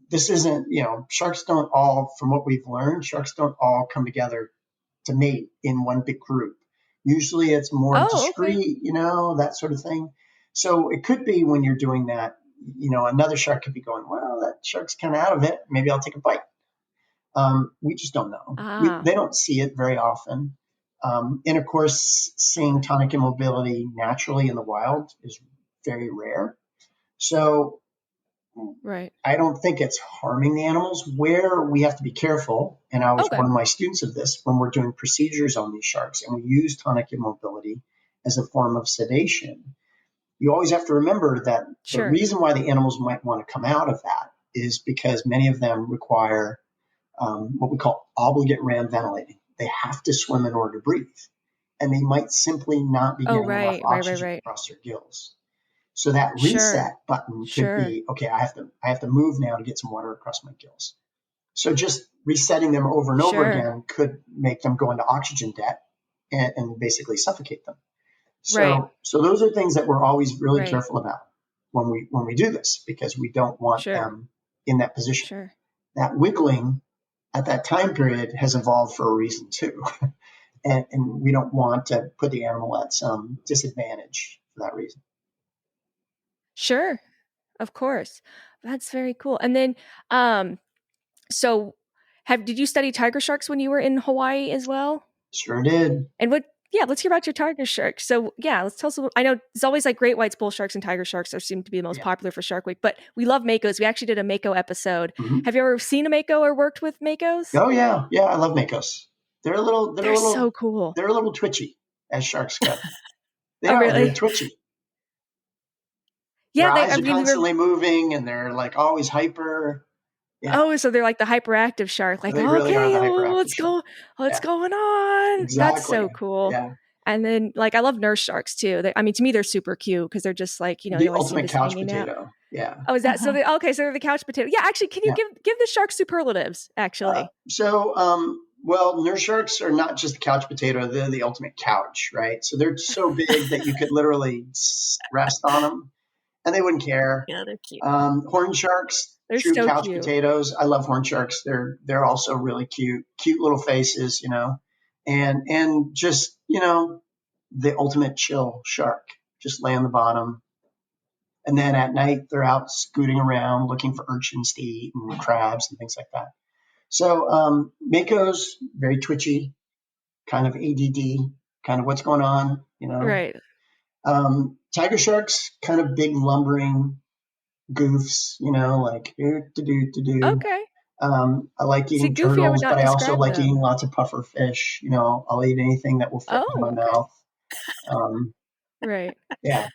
this isn't, sharks don't all, from what we've learned, sharks don't all come together to mate in one big group. Usually it's more discreet, that sort of thing. So it could be when you're doing that, another shark could be going, well, that shark's kind of out of it. Maybe I'll take a bite. We just don't know. They don't see it very often. And of course, seeing tonic immobility naturally in the wild is very rare. So I don't think it's harming the animals. Where we have to be careful, and I was warn my students of this when we're doing procedures on these sharks, and we use tonic immobility as a form of sedation. You always have to remember that the reason why the animals might want to come out of that is because many of them require what we call obligate ram ventilating. They have to swim in order to breathe, and they might simply not be getting enough oxygen across their gills. So that reset button could be, okay, I have to move now to get some water across my gills. So just resetting them over and over again could make them go into oxygen debt and basically suffocate them. So those are things that we're always really careful about when we do this, because we don't want them in that position. That wiggling at that time period has evolved for a reason too. and we don't want to put the animal at some disadvantage for that reason. Sure. Of course. That's very cool. And then, so did you study tiger sharks when you were in Hawaii as well? Sure did. And let's hear about your tiger shark. So let's tell us I know it's always like great whites, bull sharks, and tiger sharks seem to be the most popular for Shark Week, but we love makos. We actually did a mako episode. Mm-hmm. Have you ever seen a mako or worked with makos? Oh yeah. Yeah. I love makos. They're so cool. They're a little twitchy, as sharks go. They're twitchy. Yeah, their eyes are constantly moving, and they're like always hyper. Yeah. Oh, so they're like the hyperactive shark. Like, really what's going on? Exactly. That's so cool. Yeah. And then, like, I love nurse sharks too. To me, they're super cute because they're just like, the ultimate couch potato. Out. Yeah. Oh, is that so? So they're the couch potato. Yeah. Actually, can you give the shark superlatives? Actually. Well, nurse sharks are not just the couch potato; they're the ultimate couch, right? So they're so big that you could literally rest on them, and they wouldn't care. Yeah, they're cute. Horn sharks, they're true so couch cute. potatoes. I love horn sharks. They're also really cute little faces, and just the ultimate chill shark. Just lay on the bottom, and then at night they're out scooting around looking for urchins to eat and crabs and things like that. So makos, very twitchy, kind of ADD, kind of what's going on, Right. Tiger sharks, kind of big lumbering goofs, like do. Okay. I like eating turtles, but I also like eating lots of puffer fish. I'll eat anything that will fit in my mouth. Right. Yeah.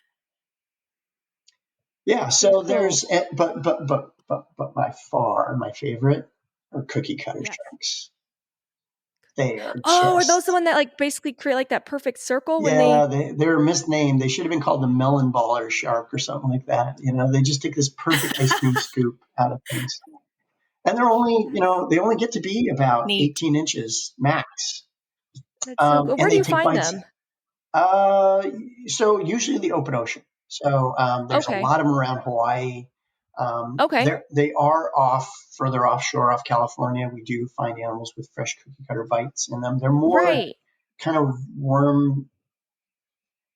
Yeah. So there's, but by far my favorite are cookie cutter sharks. They are. Are those the one that like basically create like that perfect circle? They're misnamed. They should have been called the melon baller shark or something like that. They just take this perfect ice cream scoop out of things, and they're only, they only get to be about 18 inches max. That's so cool. Where do you find them? So usually the open ocean. So there's a lot of them around Hawaii. They are further offshore, off California. We do find animals with fresh cookie cutter bites in them. They're more kind of warm,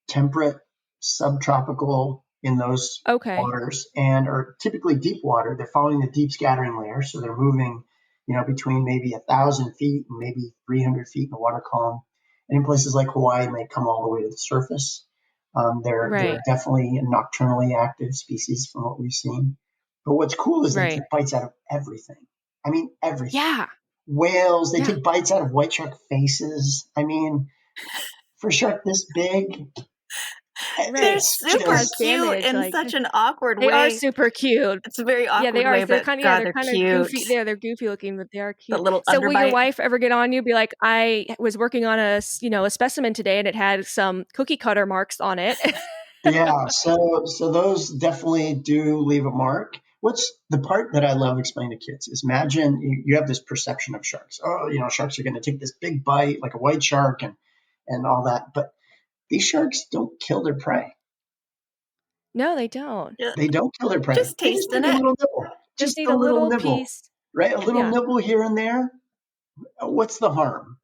temperate, subtropical in those waters, and are typically deep water. They're following the deep scattering layer, so they're moving, between maybe 1,000 feet and maybe 300 feet in the water column. And in places like Hawaii, they come all the way to the surface. They're definitely a nocturnally active species from what we've seen. But what's cool is they take bites out of everything. I mean, everything. Yeah. Whales, they take bites out of white shark faces. I mean, for a shark this big. They're super cute in such an awkward way. They are super cute. It's a very awkward way. Yeah, they're kind of cute. Goofy. They're goofy looking, but they are cute. The little so underbite. Will your wife ever get on you? Be like, I was working on a specimen today, and it had some cookie cutter marks on it. Yeah, so those definitely do leave a mark. What's the part that I love explaining to kids is, imagine you have this perception of sharks. Oh, sharks are going to take this big bite like a white shark and all that. But these sharks don't kill their prey. No, they don't. They don't kill their prey. Just they just tasting take it. a little nibble. Just need a a little nibble, piece. right? A little nibble here and there. What's the harm?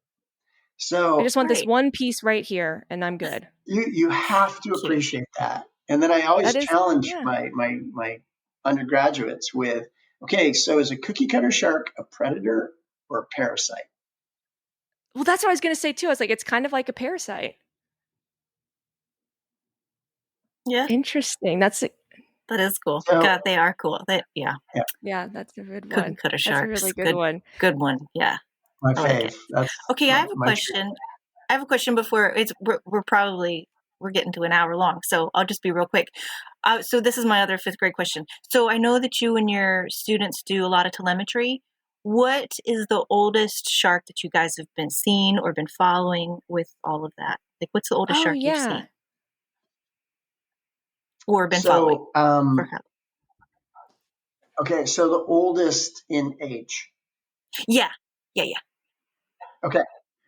So I just want this one piece right here, and I'm good. You have to appreciate that. And then I always challenge my undergraduates with, okay, so is a cookie cutter shark a predator or a parasite? Well, that's what I was going to say too. I was like, it's kind of like a parasite. Yeah. Interesting. That is cool. So, God, they are cool. Yeah, that's a good one. Cookie cutter sharks. That's a really good one. Good one. Yeah. My fave. Okay, I have a question. I have a question before we're getting to an hour long, so I'll just be real quick. So this is my other 5th grade question. So I know that you and your students do a lot of telemetry. What is the oldest shark that you guys have been seeing or been following with all of that? Like, what's the oldest shark you've seen? Or been following? Okay, so the oldest in age. Yeah. Okay.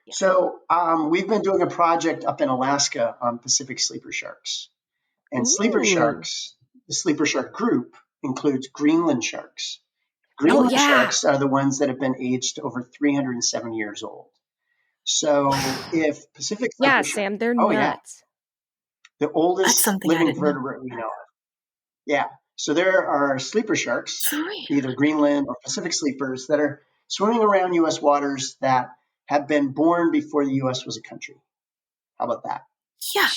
So we've been doing a project up in Alaska on Pacific sleeper sharks. And sleeper sharks, the sleeper shark group includes Greenland sharks. Greenland sharks are the ones that have been aged over 307 years old. So if Pacific sleeper Sam, they're nuts. The oldest living vertebrate we know of. Yeah. So there are sleeper sharks, either Greenland or Pacific sleepers, that are swimming around U.S. waters that have been born before the U.S. was a country. How about that? Yeah.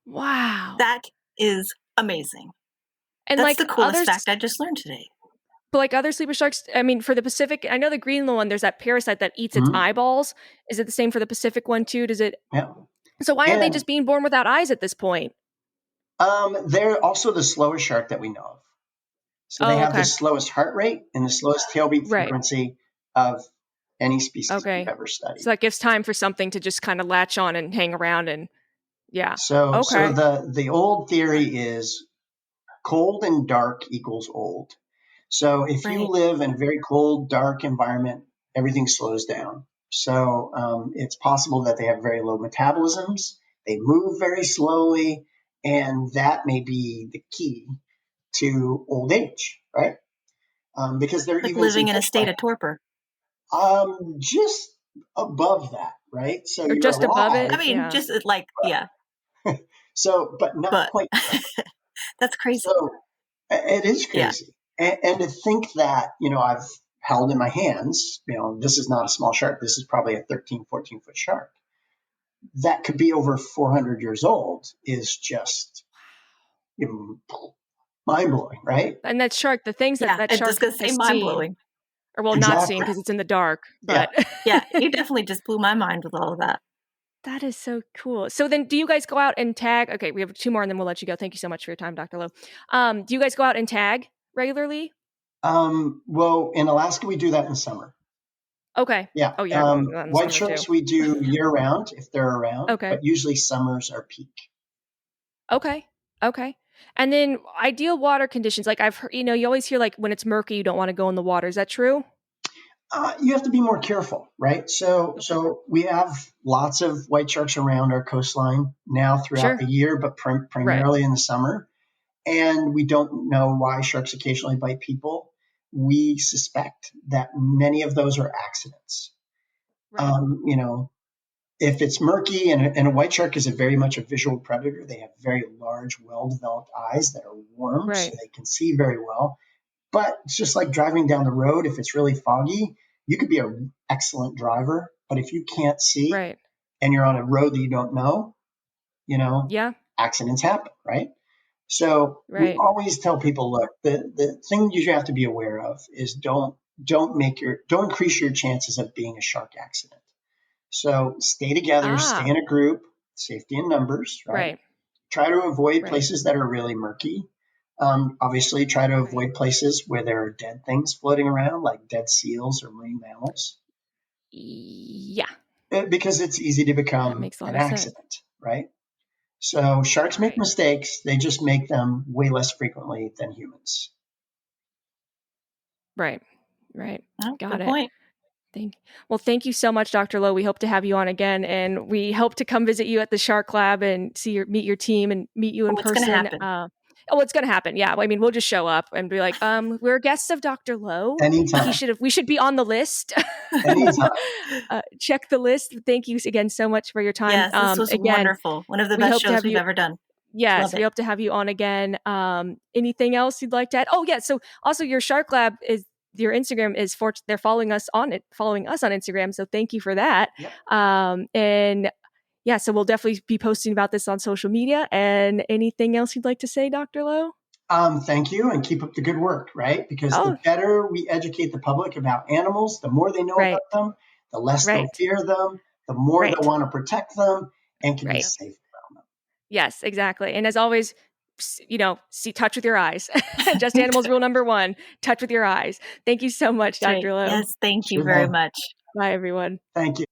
Wow. That is amazing. And that's the coolest fact I just learned today. But like other sleeper sharks, I mean, for the Pacific, I know the Greenland one, there's that parasite that eats its eyeballs. Is it the same for the Pacific one too? Does it? Yeah. So why aren't they just being born without eyes at this point? They're also the slowest shark that we know of. So they have the slowest heart rate and the slowest tailbeat frequency of any species we've ever studied. So that gives time for something to just kind of latch on and hang around and So the old theory is cold and dark equals old. So if you live in a very cold, dark environment, everything slows down. So it's possible that they have very low metabolisms. They move very slowly, and that may be the key to old age, right? Because they're like even living in a state of torpor. Just above that, right? So you're just above it. I mean, just like So, but not quite. That's crazy. So it is crazy, and to think that I've held in my hands, this is not a small shark. This is probably a 13, 14-foot shark that could be over 400 years old is just mind-blowing, right? And that shark, the things that shark is mind-blowing. Or not seen because it's in the dark. But you definitely just blew my mind with all of that. That is so cool. So then do you guys go out and tag? Okay, we have 2 more and then we'll let you go. Thank you so much for your time, Dr. Lowe. Do you guys go out and tag regularly? Well, in Alaska, we do that in the summer. Okay. Yeah. Oh, yeah. White sharks we do year round if they're around. Okay. But usually summers are peak. Okay. And then ideal water conditions. Like I've heard, you always hear like when it's murky, you don't want to go in the water. Is that true? You have to be more careful, right? So we have lots of white sharks around our coastline now throughout the year, but primarily in the summer. And we don't know why sharks occasionally bite people. We suspect that many of those are accidents. Right. If it's murky and a white shark is very much a visual predator, they have very large, well-developed eyes that are warm, so they can see very well. But it's just like driving down the road. If it's really foggy, you could be an excellent driver, but if you can't see and you're on a road that you don't know, accidents happen, right? So we always tell people, look, the thing you have to be aware of is don't increase your chances of being a shark accident. So stay together, stay in a group, safety in numbers, right? Try to avoid places that are really murky. Obviously, try to avoid places where there are dead things floating around, like dead seals or marine mammals. Yeah. Because it's easy to become an accident, right? So sharks make mistakes. They just make them way less frequently than humans. Right. Oh, Got good it. point. Thank you so much, Dr. Lowe. We hope to have you on again, and we hope to come visit you at the Shark Lab and meet your team and meet you in person. It's going to happen. It's going to happen. Yeah. I mean, we'll just show up and be like, we're guests of Dr. Lowe. Anytime. We should be on the list. Anytime. Check the list. Thank you again so much for your time. Yes, this was wonderful. One of the best shows we've ever done. Yes, we hope to have you on again. Anything else you'd like to add? Oh, yeah. So also your Shark Lab your Instagram is they're following us on Instagram. So thank you for that. Yep. And yeah, so we'll definitely be posting about this on social media. And anything else you'd like to say, Dr. Lowe? Thank you, and keep up the good work, right? Because the better we educate the public about animals, the more they know about them, the less they'll fear them, the more they'll want to protect them and can be safe around them. Yes, exactly. And as always, touch with your eyes. Just Animals rule number 1, touch with your eyes. Thank you so much, Dr. Lowe. Yes, thank you very much. Bye, everyone. Thank you.